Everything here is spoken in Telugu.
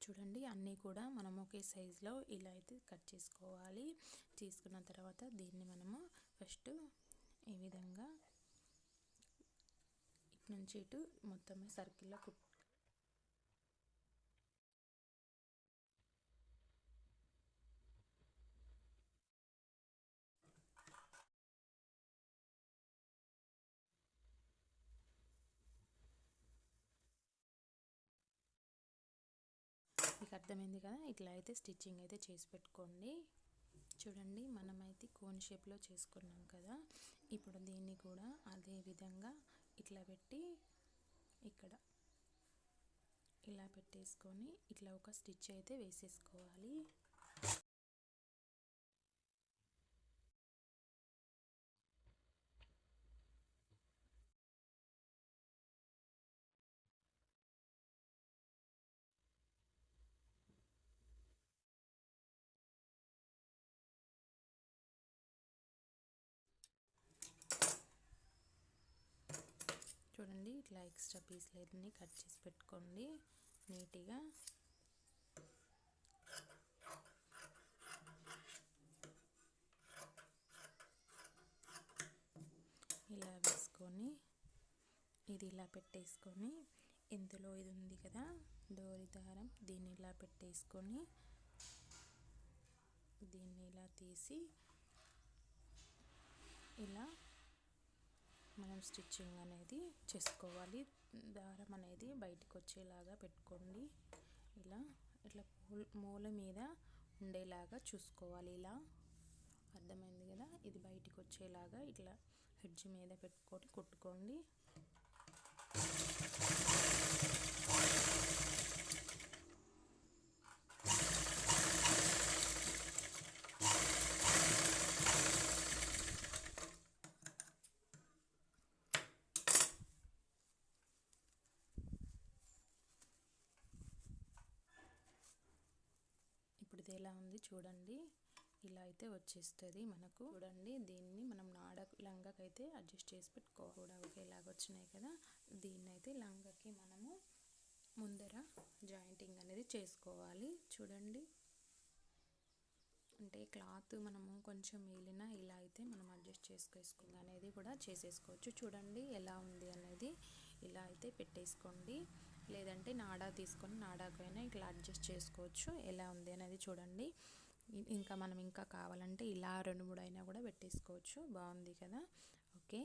చూడండి అన్నీ కూడా మనం ఒకే సైజులో ఇలా అయితే కట్ చేసుకోవాలి. తీసుకున్న తర్వాత దీన్ని మనము ఫస్ట్ ఈ విధంగా ఇటు నుంచి ఇటు మొత్తం సర్కిల్లో మీకు అర్థమైంది కదా. ఇట్లా అయితే స్టిచ్చింగ్ అయితే చేసి పెట్టుకోండి. చూడండి మనమైతే కోన్ షేప్లో చేసుకున్నాం కదా. ఇప్పుడు దీన్ని కూడా అదే విధంగా ఇట్లా పెట్టి ఇక్కడ ఇలా పెట్టేసుకొని ఇట్లా ఒక స్టిచ్ అయితే వేసేసుకోవాలి. చూడండి ఇట్లా ఎక్స్ట్రా పీస్లన్నీ కట్ చేసి పెట్టుకోండి నీట్గా. ఇలా వేసుకొని ఇది ఇలా పెట్టేసుకొని ఇందులో ఇది ఉంది కదా డోరీ దారం, దీన్ని ఇలా పెట్టేసుకొని దీన్ని ఇలా తీసి ఇలా మనం స్టిచ్చింగ్ అనేది చేసుకోవాలి. దారం అనేది బయటకు వచ్చేలాగా పెట్టుకోండి. ఇలా ఇట్లా మూల మీద ఉండేలాగా చూసుకోవాలి. ఇలా అర్థమైంది కదా. ఇది బయటకు వచ్చేలాగా ఇట్లా హెడ్జ్ మీద పెట్టుకొని కుట్టుకోండి. ఇప్పుడు ఇది ఎలా ఉంది చూడండి. ఇలా అయితే వచ్చేస్తుంది మనకు. చూడండి దీన్ని మనం నాడ లంగాకైతే అడ్జస్ట్ చేసి పెట్టుకోవాలి. కూడా ఒకేలాగా వచ్చినాయి కదా. దీన్ని అయితే లంగాకి మనము ముందర జాయింటింగ్ అనేది చేసుకోవాలి. చూడండి అంటే క్లాత్ మనము కొంచెం మిగిలిన ఇలా అయితే మనం అడ్జస్ట్ చేసుకొని అనేది కూడా చేసేసుకోవచ్చు. చూడండి ఎలా ఉంది అనేది. ఇలా అయితే పెట్టేసుకోండి. లేదంటే నాడా తీసుకొని నాడాకైనా ఇట్లా అడ్జస్ట్ చేసుకోవచ్చు. ఎలా ఉంది అనేది చూడండి. ఇంకా మనం ఇంకా కావాలంటే ఇలా 2-3 అయినా కూడా పెట్టేసుకోవచ్చు. బాగుంది కదా. ఓకే.